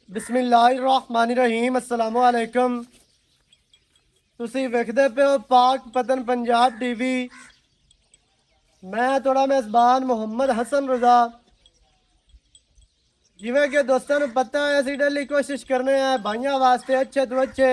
बिस्मिल्लाहिर्रहमानिर्रहीम अस्सलामु अलैकुम। तुसी वेखदे पे हो पाक पतन पंजाब टीवी। मैं थोड़ा मेज़बान मोहम्मद हसन रज़ा। जिवें कि दोस्तों को पता है असी डेली कोशिश करने हैं भाइयों वास्ते अच्छे तो अच्छे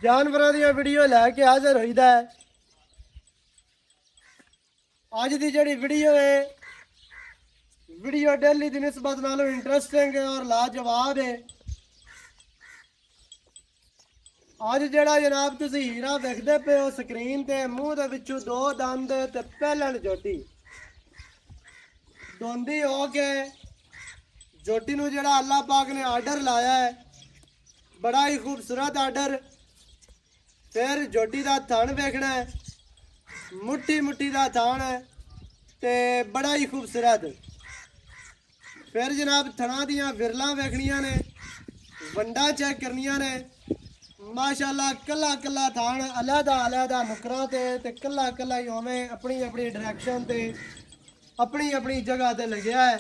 जानवरों दी वीडियो लैके हाजिर होईदा है। अज दी जिहड़ी वीडियो है वीडियो डेली की निस्बत नालों इंटरेस्टिंग है और लाजवाब है। अज जड़ा जनाब तुसी हीरा वेखदे पे हो स्क्रीन ते मूँह दे विचों दो दंद ते पहलण जोटी दोंदी हो के जोटी नूं जड़ा अल्लाह पाक ने आर्डर लाया है बड़ा ही खूबसूरत आर्डर। फिर जोटी दा थण वेखना है मुट्ठी मुट्ठी दा थण है ते बड़ा ही खूबसूरत। फिर जनाब थणा दियां विरलां वेखनियां ने वंडा चेक करनियां ने माशाअल्लाह कला कला थान अलहदा अलहदा नुकरां ते कला कला ही उवें अपनी अपनी डायरैक्शन ते अपनी अपनी जगह ते लग्या है।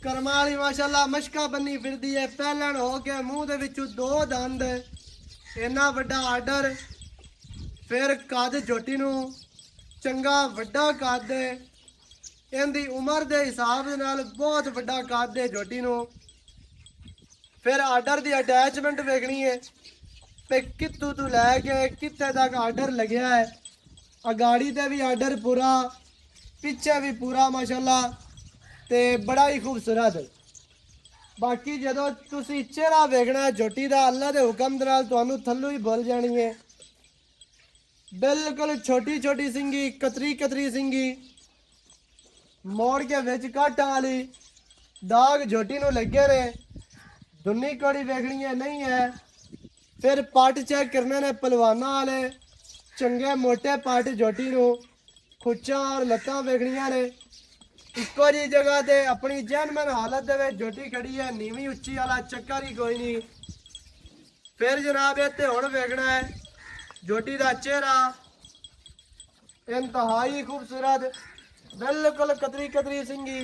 कर्मा वाली माशाअल्लाह मशका बन्नी फिरदी है पहलण हो के मूँह दे विचों दो दंद इन्ना वड्डा आर्डर। फिर कद जोटी नूं चंगा वड्डा कद इहदी उम्र के हिसाब दे नाल बहुत वड्डा कद है जोटी नूं। फिर आर्डर की अटैचमेंट वेखनी है पे कितों तू लैके कित्थे तक आर्डर लग्या है। अगाड़ी ते भी आर्डर पूरा पिछे भी पूरा माशाअल्लाह ते बड़ा ही खूबसूरत। बाकी जदों तुसी चेहरा वेखना है जोटी दा अल्लाह दे हुक्म दे नाल तुहानूं थल्लों ही भुल जानी है। बिल्कुल छोटी छोटी सिंगी कतरी कतरी सिंगी मोड़ के विच काटां वाली दाग जोटी नूं लगे ने। दुन्नी कौड़ी वेखनी है नहीं है। फिर पट चेक करने ने पलवाना वाले चंगे मोटे पट जोटी नूं खुच्चां और लत्तां वेखनियां ने इक्को जी जगह ते अपनी जैनमन हालत दे विच जोटी खड़ी है नीवी उच्ची वाला चक्कर ही कोई नहीं। फिर जनाब इत्थे हुण वेखना है जोटी दा चेहरा इंतहाई खूबसूरत बिल्कुल कतरी कतरी सिंगी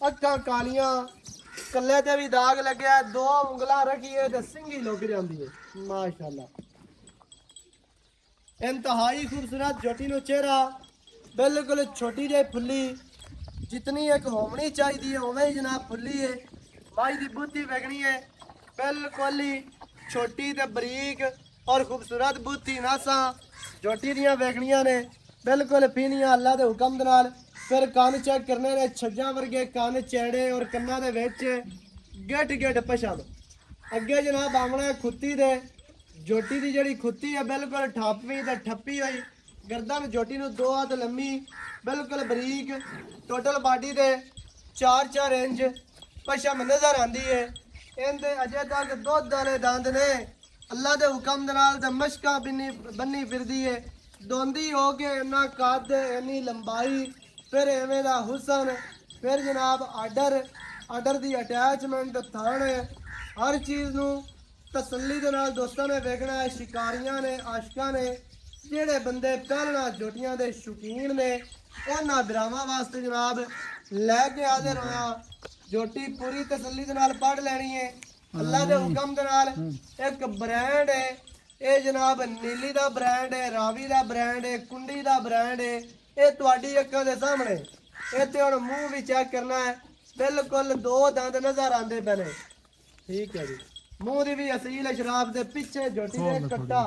अखां कालियां कल्ले ते भी दाग लगे दो उंगलां रखिए ते सिंगी लुक जाती है माशाअल्लाह। इंतहाई खूबसूरत जोटी नो चेहरा बिल्कुल छोटी जी फुली जितनी एक होनी चाहिए उवें ही जनाब फुली है। माई की बूथी वेखनी है बिल्कुल ही छोटी ते बरीक और खूबसूरत बूथी नासा जोटी दियां वेखनियां ने बिल्कुल पीनियां अल्लाह के हुक्म दे नाल। फिर कन चेक करने ने छज्जा वर्गे कन चैड़े और कन्ना दे विच गिट गिट पछम अगे जनाब आमना खुत्ती दे जोटी की जिहड़ी खुत्ती है बिल्कुल ठप्पी ते ठप्पी हुई गर्दन जोटी नूं दो हाथ लम्मी बिल्कुल बरीक टोटल बाडी दे 4-4 इंच पछम नज़र आती है। इनके अजे तक दुध वाले दंद ने अल्लाह के हुक्म दे नाल ते मशकां बन्नी फिरदी है दोंदी हो के इन्ना कद इन्नी लंबाई फिर इवें दा हुसन। फिर जनाब आर्डर की अटैचमेंट थण हर चीज़ नूं तसल्ली दे नाल दोस्तों ने वेखना है। शिकारियां ने आशकां ने जेड़े बंदे पहलना जोटियां दे शौकीन ने उन्हां बिरावां वास्ते जनाब लैके हाजिर होया। जोटी पूरी तसल्ली दे नाल पढ़ लैनी है अल्लाह दे हुक्म दे नाल। एक ब्रांड है ये जनाब नीली दा ब्रांड है रावी दा ब्रांड है कुंडी दा ब्रांड है ये तुहाडी अक्खां दे सामने। इत्थे हुण मूँह भी चेक करना है बिल्कुल दो दंद नज़र आते पे ने ठीक है जी। मूँह की भी असील शराब के पिछे जोटी दे कट्टा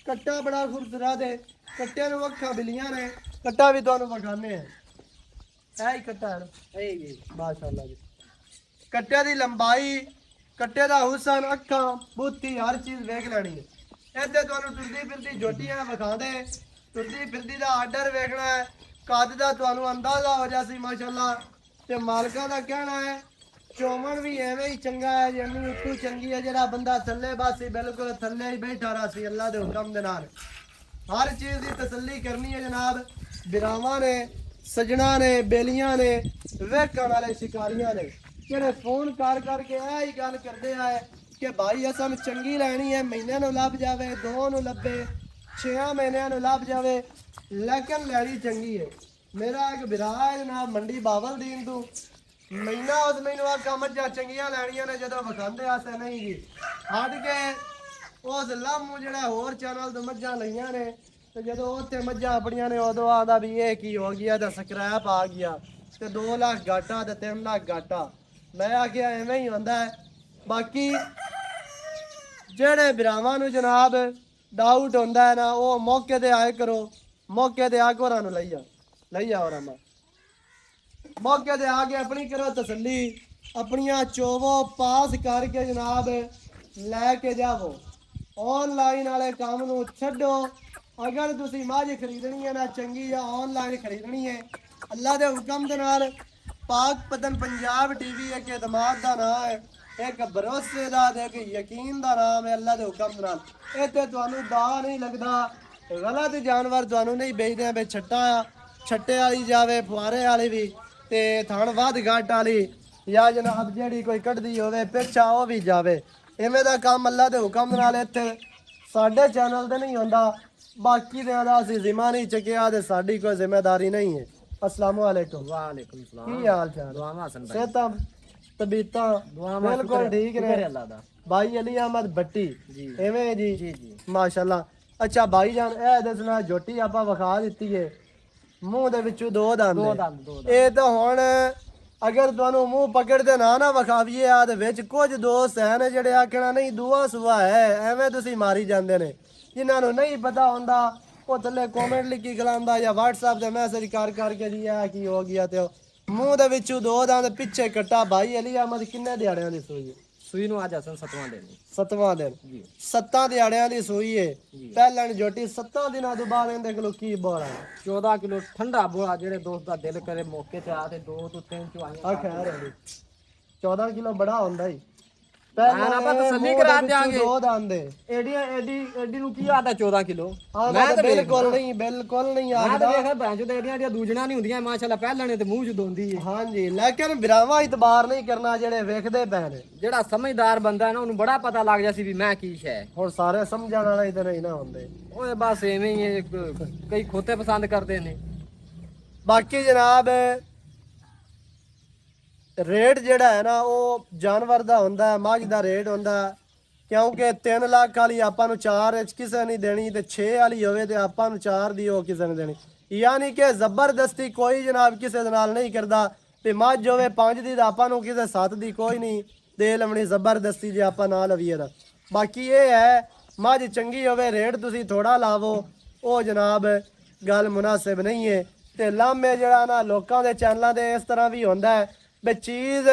कट्टा बड़ा खूबसूरत है कट्टे नूं अखां बिलियां ने कट्टा भी तुहानूं विखाने है ही कट्टा है माशाअल्लाह जी। कट्टे की लंबाई कट्टे का हुसन अखां बूथी हर चीज़ वेख लैनी है। इत्थे तुहानूं टुरदी फिरदी जोटियां विखांदे टुरदी फिरदी का आर्डर वेखना है कद का तुहानूं अंदाजा हो जासी माशाअल्लाह। ते मालकां दा कहना है चौमन भी एवं ही चंगा है जमी उतू चंगी है जरा बंदा थले बासी बिल्कुल थले ही बैठा रहा सी अल्लाह के हुक्म दे नाल। हर चीज़ की तसल्ली करनी है जनाब बिरावां ने सजना ने बेलियां ने वेखण वाले शिकारियां ने जेड़े फोन कर करके ही गल करते आए कि भाई असन चंगी लैनी है महीने नूं लभ जावे 2 नूं लभे 6 महीनों नूं लभ जावे लेकिन लैनी चंगी है। मेरा एक बिरा है जनाब मंडी बावलदीन तू ਮਹੀਨਾ ਉਸ ਮੈਨੂੰ ਆ ਕੰਮ ਜਾਂ ਚੰਗੀਆਂ ਲੈਣੀਆਂ ਨੇ ਜਦੋਂ ਵਿਖਾਉਂਦੇ ਆਸੇ ਨਹੀਂ ਜੀ ਹਟ ਕੇ ਉਸ ਲਾਮੂ ਜਿਹੜਾ ਹੋਰ ਚੈਨਲ ਤੋਂ ਮੱਝਾਂ ਲਈਆਂ ਨੇ ਤੇ ਜਦੋਂ ਉੱਥੇ ਮੱਝਾਂ ਆਪਣੀਆਂ ਨੇ ਉਦੋਂ ਆਦਾ ਵੀ ਇਹ ਕੀ ਹੋ ਗਿਆ ਤਾਂ ਸਕ੍ਰੈਪ ਆ ਗਿਆ ਤੇ 2 ਲੱਖ ਘਾਟਾ ਤੇ 3 ਲੱਖ ਘਾਟਾ ਮੈਂ ਆਖਿਆ ਐਵੇਂ ਹੀ ਹੁੰਦਾ ਹੈ ਬਾਕੀ ਜਿਹੜੇ ਭਰਾਵਾਂ ਨੂੰ ਜਨਾਬ ਡਾਊਟ ਹੁੰਦਾ ਹੈ ਨਾ ਉਹ ਮੌਕੇ ਤੇ ਆਏ ਕਰੋ ਮੌਕੇ ਤੇ ਆ ਕੇ ਉਹਨਾਂ ਨੂੰ ਲਈ ਜਾ ਉਹਨਾਂ ਦਾ ਮੌਕੇ ਤੇ ਆ ਕੇ ਆਪਣੀ ਕਰੋ ਤਸੱਲੀ ਆਪਣੀਆਂ ਚੋਵੋ ਪਾਸ ਕਰਕੇ ਜਨਾਬ ਲੈ ਕੇ ਜਾਵੋ ਆਨਲਾਈਨ ਵਾਲੇ ਕੰਮ ਨੂੰ ਛੱਡੋ ਅਗਰ ਤੁਸੀਂ ਮੱਝ ਖਰੀਦਣੀ ਹੈ ਨਾ ਚੰਗੀ ਜਾਂ ਆਨਲਾਈਨ ਖਰੀਦਣੀ ਹੈ ਅੱਲਾ ਦੇ ਹੁਕਮ ਦੇ ਨਾਲ ਪਾਕ ਪਤਨ ਪੰਜਾਬ ਟੀਵੀ ਇੱਕ ਇਤਮਾਦ ਦਾ ਨਾਮ ਹੈ ਇੱਕ ਭਰੋਸੇ ਦਾ ਤੇ ਇੱਕ ਯਕੀਨ ਦਾ ਨਾਮ ਹੈ ਅੱਲਾ ਦੇ ਹੁਕਮ ਦੇ ਨਾਲ ਇੱਥੇ ਤੁਹਾਨੂੰ ਦਾ ਨਹੀਂ ਲੱਗਦਾ ਗਲਤ ਜਾਨਵਰ ਤੁਹਾਨੂੰ ਨਹੀਂ ਵੇਚਦੇ ਬਈ ਛੱਟੇ ਵਾਲੀ ਜਾਵੇ ਫੁਆਰੇ ਵਾਲੀ ਵੀ ਤੇ ਥਣ ਵੱਧ ਘਾਟ ਵਾਲੀ ਜਾਂ ਜਨਾਬ ਜਿਹੜੀ ਕੋਈ ਕੱਢਦੀ ਹੋਵੇ ਪਿੱਛਾ ਉਹ ਵੀ ਜਾਵੇ ਇਵੇਂ ਦਾ ਕੰਮ ਅੱਲਾ ਦੇ ਹੁਕਮ ਨਾਲ ਇੱਥੇ ਸਾਡੇ ਚੈਨਲ ਤੇ ਨਹੀਂ ਹੁੰਦਾ ਬਾਕੀ ਦੇ ਦਾ ਅਸੀਂ ਜ਼ਿੰਮਾ ਨਹੀਂ ਚੱਕਿਆ ਤੇ ਸਾਡੀ ਕੋਈ ਜ਼ਿੰਮੇਵਾਰੀ ਨਹੀਂ ਹੈ अस्सलामु अलैकुम वालेकुम सलाम की हाल चाल दुआवा हसन भाई सेहतां तबीयतां बिल्कुल ठीक ने शुक्र अल्लाह दा भाई अली अहमद भट्टी जी एवें जी जी जी माशाल्लाह अच्छा भाई जान ए दसना झोटी ਆਪਾਂ ਵਿਖਾ ਦਿੱਤੀ ਏ ਮੂੰਹ ਦੇ ਵਿੱਚੋਂ ਦੋ ਦੰਦ ਇਹ ਤਾਂ ਹੁਣ ਅਗਰ ਤੁਹਾਨੂੰ ਮੂੰਹ ਪਕੜਦੇ ਨਾ ਵਿਖਾਵੀਏ ਆ ਦੇ ਵਿੱਚ ਕੁਝ ਦੋਸਤ ਹਨ ਜਿਹੜੇ ਆਖਣਾ ਨਹੀਂ ਦੂਆ ਸੁਆ ਹੈ ਐਵੇਂ ਤੁਸੀਂ ਮਾਰੀ ਜਾਂਦੇ ਨੇ ਜਿਨ੍ਹਾਂ ਨੂੰ ਨਹੀਂ ਪਤਾ ਹੁੰਦਾ ਉਹ ਥੱਲੇ ਕਮੈਂਟ ਲਿਖੀ ਖਲਾਉਂਦਾ ਜਾਂ WhatsApp ਤੇ ਮੈਸੇਜ ਕਰਕੇ ਜੀ ਆ ਕੀ ਹੋ ਗਿਆ ਤੇ ਮੂੰਹ ਦੇ ਵਿੱਚੋਂ ਦੋ ਦੰਦ ਪਿੱਛੇ ਕੱਟਾ ਭਾਈ ਅਲੀ ਅਹਿਮਦ ਕਿੰਨੇ ਦਿਹਾੜਿਆਂ ਦੀ ਸੂਈ ਸੂਈ ਨੂੰ ਅੱਜ ਹਸਨ 7ਵਾਂ ਦਿਨ ਜੀ 7 ਦਿਹਾੜਿਆਂ ਦੀ ਸੂਈ ਏ ਪਹਿਲਾਂ ਜੋਟੀ 7 ਦਿਨਾਂ ਤੋਂ ਬਾਅਦ ਇਹਦੇ ਕੋਲ ਕੀ ਬੋਲਾ 14 ਕਿਲੋ ਠੰਡਾ ਬੋਲਾ ਜਿਹੜੇ ਦੋਸਤ ਦਾ ਦਿਲ ਕਰੇ ਮੌਕੇ ਤੇ ਆ ਤੇ 2 ਤੋਂ 3 ਚੁਆਈਆਂ ਆ ਖੈਰ ਹੈ 14 ਕਿਲੋ ਬੜਾ ਹੁੰਦਾ ਹੀ ਪਹਿਲਾਂ ਆਪਾਂ ਤਸੱਲੀ ਕਰਾ ਦਿਆਂਗੇ ਦੋ ਦੰਦ ਐਡੀ ਨੂੰ ਕੀ ਆਦਾ 14 ਕਿਲੋ ਮੈਂ ਤਾਂ ਬਿਲਕੁਲ ਨਹੀਂ ਮੈਂ ਆਖਦਾ ਤਾਂ ਵੇਖਿਆ ਭੈਣ ਚੋਦ ਐਡੀਆਂ ਦੂਜਣਾ ਨਹੀਂ ਹੁੰਦੀਆਂ ਮਾਸ਼ਾਅੱਲਾ ਪਹਿਲਾਂ ਨੇ ਤੇ ਮੂੰਹ ਚ ਦੋਂਦੀ ਹੈ ਹਾਂਜੀ ਲੇਕਿਨ ਵਿਰਾਵਾ ਇਤਬਾਰ ਨਹੀਂ ਕਰਨਾ ਜਿਹੜੇ ਵੇਖਦੇ ਪਏ ਨੇ ਜਿਹੜਾ ਸਮਝਦਾਰ ਬੰਦਾ ਹੈ ਨਾ ਉਹਨੂੰ ਬੜਾ ਪਤਾ ਲੱਗ ਜਾ ਸੀ ਵੀ ਮੈਂ ਕੀ ਸ਼ੈ ਹੁਣ ਸਾਰੇ ਸਮਝਣ ਵਾਲੇ ਇਧਰ ਹੀ ਨਾ ਹੁੰਦੇ ਓਏ ਬਸ ਐਵੇਂ ਹੀ ਹੈ, ਕਈ ਖੋਤੇ ਪਸੰਦ ਕਰਦੇ ਨੇ ਬਾਕੀ ਜਨਾਬ ਰੇਟ ਜਿਹੜਾ ਹੈ ਨਾ ਉਹ ਜਾਨਵਰ ਦਾ ਹੁੰਦਾ ਹੈ ਮੱਝ ਦਾ ਰੇਟ ਹੁੰਦਾ ਕਿਉਂਕਿ 3 ਲੱਖ ਵਾਲੀ ਆਪਾਂ ਨੂੰ 4 ਵਿੱਚ ਕਿਸੇ ਨਹੀਂ ਦੇਣੀ ਤੇ 6 ਵਾਲੀ ਹੋਵੇ ਤੇ ਆਪਾਂ ਨੂੰ 4 ਦੀ ਉਹ ਕਿਸੇ ਨੇ ਦੇਣੀ ਯਾਨੀ ਕਿ ਜ਼ਬਰਦਸਤੀ ਕੋਈ ਜਨਾਬ ਕਿਸੇ ਦੇ ਨਾਲ ਨਹੀਂ ਕਰਦਾ ਤੇ ਮੱਝ ਹੋਵੇ 5 ਦੀ ਤਾਂ ਆਪਾਂ ਨੂੰ ਕਿਸੇ 7 ਦੀ ਕੋਈ ਨਹੀਂ ਦੇ ਲਵਣੀ ਜ਼ਬਰਦਸਤੀ ਜੇ ਆਪਾਂ ਨਾ ਲਵੀਏ ਤਾਂ ਬਾਕੀ ਇਹ ਹੈ ਮੱਝ ਚੰਗੀ ਹੋਵੇ ਰੇਟ ਤੁਸੀਂ ਥੋੜਾ ਲਾਵੋ ਉਹ ਜਨਾਬ ਗੱਲ ਮੁਨਾਸਿਬ ਨਹੀਂ ਹੈ ਤੇ ਲਾਮੇ ਜਿਹੜਾ ਨਾ ਲੋਕਾਂ ਦੇ ਚੈਨਲਾਂ ਤੇ ਇਸ ਤਰ੍ਹਾਂ ਵੀ ਹੁੰਦਾ ਹੈ ਬੇ ਚੀਜ਼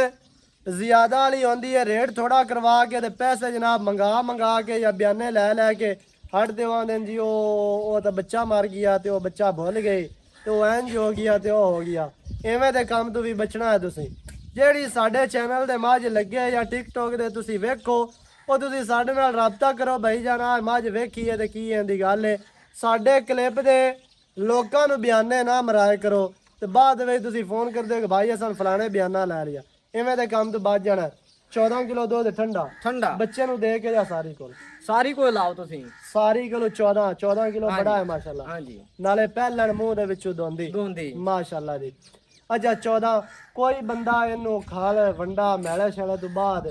ਜ਼ਿਆਦਾ ਵਾਲੀ ਹੁੰਦੀ ਹੈ ਰੇਟ ਥੋੜਾ ਕਰਵਾ ਕੇ ਤੇ ਪੈਸੇ ਜਨਾਬ ਮੰਗਾ ਕੇ ਜਾਂ ਬਿਆਨੇ ਲੈ ਕੇ ਹਟ ਦੇਵਾਂਦੇ ਜੀ ਉਹ ਤਾਂ ਬੱਚਾ ਮਰ ਗਿਆ ਤੇ ਉਹ ਬੱਚਾ ਭੁੱਲ ਗਏ ਤੇ ਉਹ ਇੰਜ ਹੋ ਗਿਆ ਤੇ ਉਹ ਹੋ ਗਿਆ ਐਵੇਂ ਦੇ ਕੰਮ ਤੋਂ ਵੀ ਬਚਣਾ ਹੈ ਤੁਸੀਂ ਜਿਹੜੀ ਸਾਡੇ ਚੈਨਲ ਦੇ ਮੱਝ ਲੱਗੇ ਜਾਂ ਟਿਕਟੋਕ ਦੇ ਤੁਸੀਂ ਵੇਖੋ ਉਹ ਤੁਸੀਂ ਸਾਡੇ ਨਾਲ ਰਾਬਤਾ ਕਰੋ ਭਾਈ ਜਾਨਾ ਮੱਝ ਵੇਖੀਏ ਤੇ ਕੀ ਇਹਦੀ ਗੱਲ ਹੈ ਸਾਡੇ ਕਲਿੱਪ ਦੇ ਲੋਕਾਂ ਨੂੰ ਬਿਆਨੇ ਨਾ ਮਰਾਏ ਕਰੋ ਤੇ ਬਾਅਦ ਵਿੱਚ ਤੁਸੀਂ ਫੋਨ ਕਰਦੇ ਹੋ ਕਿ ਭਾਈ ਅਸਾਂ ਫਲਾਣੇ ਬਿਆਨਾ ਲੈ ਲਿਆ ਐਵੇਂ ਦੇ ਕੰਮ ਤੋਂ ਬਚ ਜਾਣਾ 14 ਕਿਲੋ ਦੁੱਧ ਠੰਡਾ ਬੱਚੇ ਨੂੰ ਦੇ ਕੇ ਜਾ ਸਾਰੀ ਕੋਲ ਲਾਓ ਤੁਸੀਂ ਸਾਰੀ ਕਿਲੋ 14 ਕਿਲੋ ਬੜਾ ਹੈ ਮਾਸ਼ਾਅੱਲਾ ਹਾਂਜੀ ਨਾਲੇ ਪਹਿਲਣ ਮੂੰਹ ਦੇ ਵਿੱਚੋਂ ਦੋਂਦੀ ਮਾਸ਼ਾਅੱਲਾ ਜੀ ਅੱਛਾ 14 ਕੋਈ ਬੰਦਾ ਇਹਨੂੰ ਖਾਲ ਵੰਡਾ ਮੈਲੇ ਛਲੇ ਤੋਂ ਬਾਅਦ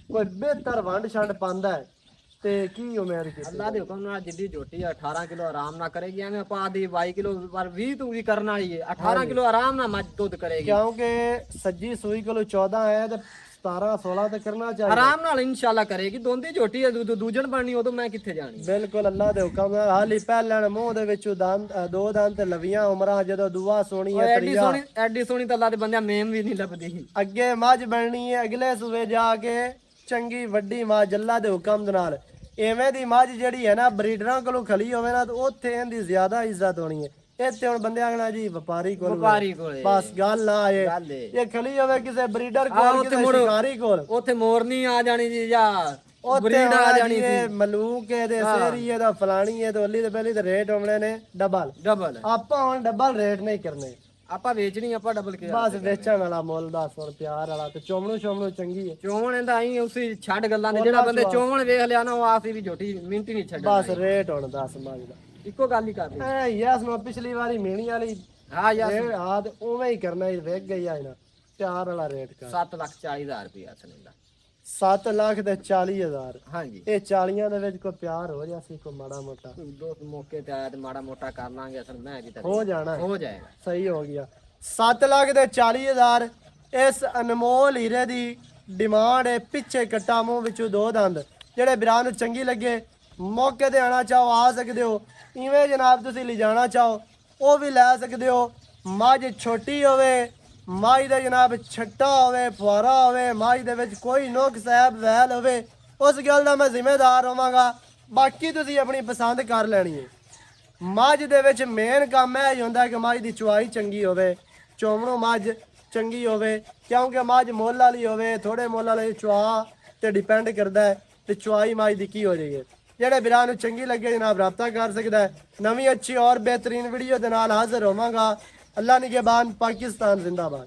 ਕੋਈ ਬਿਹਤਰ ਵੰਡ ਛੰਡ ਪਾਉਂਦਾ ਹੈ ਤੇ ਕੀ ਉਮੀਦ ਕੀਤੀ ਅੱਲਾ ਦੇ ਹੁਕਮ ਨਾਲ ਜਿੱਡੀ ਝੋਟੀ 18 ਕਿਲੋ ਆਰਾਮ ਨਾਲ ਕਰੇਗੀ ਐਵੇਂ ਆਪਾਂ ਦੀ 22 ਕਿਲੋ ਪਰ 20 ਤੋਂ ਵੀ ਕਰਨ ਵਾਲੀ ਹੈ 18 ਕਿਲੋ ਆਰਾਮ ਨਾਲ ਮੱਝ ਦੁੱਧ ਕਰੇਗੀ ਕਿਉਂਕਿ ਸੱਜੀ ਸੂਈ ਕਿਲੋ 14 ਹੈ ਤੇ 17 16 ਤੇ ਕਰਨਾ ਚਾਹੀਦਾ ਆਰਾਮ ਨਾਲ ਇਨਸ਼ਾਅੱਲਾ ਕਰੇਗੀ ਦੋਂਦੀ ਝੋਟੀ ਹੈ ਦੂਜਣ ਬਣਨੀ ਉਦੋਂ ਮੈਂ ਕਿੱਥੇ ਜਾਣੀ ਬਿਲਕੁਲ ਅੱਲਾ ਦੇ ਹੁਕਮ ਨਾਲ ਹਾਲੀ ਪਹਿਲਣ ਮੂੰਹ ਦੇ ਵਿੱਚੋਂ ਦੋ ਦੰਦ ਤੇ ਲਵੀਆਂ ਉਮਰਾਂ ਜਦੋਂ ਦੁਆ ਸੋਣੀ ਹੈ ਐਡੀ ਸੋਹਣੀ ਤਾਂ ਅੱਲਾ ਦੇ ਬੰਦਿਆਂ ਮੇਮ ਵੀ ਨਹੀਂ ਲੱਭਦੀ ਅੱਗੇ ਮੱਝ ਬਣਨੀ ਹੈ ਅਗਲੇ ਸੂਵੇ ਜਾ ਕੇ ਚੰਗੀ ਵੱਡੀ ਮੱਝ ਅੱਲਾ ਦੇ ਹੁਕਮ ਦੇ ਨਾਲ ਐਵੇਂ ਦੀ ਮੱਝ ਜਿਹੜੀ ਹੈ ਨਾ ਬਰੀਡਰਾਂ ਕੋਲੋਂ ਖਲੀ ਹੋਵੇ ਨਾ ਤਾਂ ਉੱਥੇ ਇਹਦੀ ਜ਼ਿਆਦਾ ਇੱਜ਼ਤ ਹੋਣੀ ਹੈ ਇੱਥੇ ਹੁਣ ਬੰਦੇ ਆਖਣਾ ਜੀ ਵਪਾਰੀ ਕੋਲ ਬਸ ਗੱਲ ਆ ਇਹ ਖਲੀ ਹੋਵੇ ਕਿਸੇ ਬਰੀਡਰ ਕੋਲ ਕਿਸੇ ਸ਼ਿਕਾਰੀ ਕੋਲ ਉੱਥੇ ਮੋਰਨੀ ਆ ਜਾਣੀ ਜੀ ਜਾਂ ਬਰੀਡ ਆ ਜਾਣੀ ਸੀ ਮਲੂਕੇ ਦੇ ਸੇਰੀਏ ਦਾ ਫਲਾਣੀਏ ਤੇ ਉੱਲੀ ਦੇ ਪਹਿਲੀ ਤੇ ਰੇਟ ਹੋਣੇ ਨੇ ਡਬਲ ਆਪਾਂ ਹੁਣ ਡਬਲ ਰੇਟ ਨਹੀਂ ਕਰਨੇ ਆਪਾਂ ਵੇਚਣੀ ਆਪਾਂ ਡਬਲ ਕੇ ਬਸ ਵੇਚਣ ਵਾਲਾ ਮੁੱਲ ਦੱਸ ਹੁਣ ਪਿਆਰ ਵਾਲਾ ਤੇ ਚੋਮਣੂ ਚੰਗੀ ਹੈ ਚੋਮਣ ਇਹਦਾ ਆਈ ਉਸੇ ਛੱਡ ਗੱਲਾਂ ਦੇ ਜਿਹੜਾ ਬੰਦੇ ਚੋਮਣ ਵੇਖ ਲਿਆ ਨਾ ਉਹ ਆਸੀ ਵੀ ਝੋਟੀ ਮਿੰਟ ਨਹੀਂ ਛੱਡਦਾ ਬਸ ਰੇਟ ਹੁਣ ਦੱਸ ਮੱਝ ਦਾ ਇੱਕੋ ਗੱਲ ਹੀ ਕਰਨੀ ਯਸ ਮੈਂ ਪਿਛਲੀ ਵਾਰੀ ਮੀਣੀ ਵਾਲੀ ਹਾਂ ਯਾਰ ਹਾਂ ਤੇ ਉਵੇਂ ਹੀ ਕਰਨਾ ਹੀ ਵੇਖ ਗਈ ਆ ਨਾ ਪਿਆਰ ਵਾਲਾ ਰੇਟ ਕਰ 7,40,000 ਰੁਪਇਆ ਸੁਨੀਲਾ 7 ਲੱਖ ਤੇ 40,000 ਹਾਂਜੀ ਇਹ 40 ਦੇ ਵਿੱਚ ਕੋਈ ਪਿਆਰ ਹੋ ਜਾ ਸੀ ਕੋਈ ਮਾੜਾ ਮੋਟਾ ਦੋ ਮੌਕੇ ਤੇ ਆਇਆ ਤੇ ਮਾੜਾ ਮੋਟਾ ਕਰ ਲਾਂਗੇ ਅਸਲ ਮੈਂ ਜੀ ਹੋ ਜਾਣਾ ਹੋ ਜਾਏਗਾ ਸਹੀ ਹੋ ਗਿਆ 7 ਲੱਖ ਤੇ 40,000 ਇਸ ਅਨਮੋਲ ਹੀਰੇ ਦੀ ਡਿਮਾਂਡ ਹੈ ਪਿੱਛੇ ਕੱਟਾ ਮੂੰਹ ਵਿੱਚੋਂ ਦੋ ਦੰਦ ਜਿਹੜੇ ਵੀਰਾਂ ਨੂੰ ਚੰਗੀ ਲੱਗੇ ਮੌਕੇ ਤੇ ਆਣਾ ਚਾਹੋ ਆ ਸਕਦੇ ਹੋ ਇਵੇਂ ਜਨਾਬ ਤੁਸੀਂ ਲਿਜਾਣਾ ਚਾਹੋ ਉਹ ਵੀ ਲੈ ਸਕਦੇ ਹੋ ਮੱਝ ਛੋਟੀ ਹੋਵੇ ਮਾਈ ਦਾ ਜਨਾਬ ਛੱਟਾ ਹੋਵੇ ਫੁਆਰਾ ਹੋਵੇ ਮਾਈ ਦੇ ਵਿੱਚ ਕੋਈ ਨੁਕਸ ਐਬ ਵੈਲ ਹੋਵੇ ਉਸ ਗੱਲ ਦਾ ਮੈਂ ਜ਼ਿੰਮੇਦਾਰ ਹੋਵਾਂਗਾ ਬਾਕੀ ਤੁਸੀਂ ਆਪਣੀ ਪਸੰਦ ਕਰ ਲੈਣੀ ਹੈ ਮੱਝ ਦੇ ਵਿੱਚ ਮੇਨ ਕੰਮ ਇਹ ਹੀ ਹੁੰਦਾ ਕਿ ਮੱਝ ਦੀ ਚੁਆਈ ਚੰਗੀ ਹੋਵੇ ਚੋਮਣੋਂ ਮੱਝ ਚੰਗੀ ਹੋਵੇ ਕਿਉਂਕਿ ਮੱਝ ਮੁੱਲ ਵਾਲੀ ਹੋਵੇ ਥੋੜੇ ਮੁੱਲ ਵਾਲੀ ਚੁਆ ਤੇ ਡਿਪੈਂਡ ਕਰਦਾ ਹੈ ਤੇ ਚੁਆਈ ਮੱਝ ਦੀ ਕੀ ਹੋ ਜਾਏਗੀ ਜਿਹੜੇ ਵੀਰਾਂ ਨੂੰ ਚੰਗੀ ਲੱਗੇ ਜਨਾਬ ਰਾਬਤਾ ਕਰ ਸਕਦਾ ਹੈ ਨਵੀਂ ਅੱਛੀ ਔਰ ਬਿਹਤਰੀਨ ਵੀਡੀਓ ਦੇ ਨਾਲ ਹਾਜ਼ਰ ਹੋਵਾਂਗਾ ਅੱਲਾ ਨਿਗਹਿਬਾਨ ਪਾਕਿਸਤਾਨ ਜ਼ਿੰਦਾਬਾਦ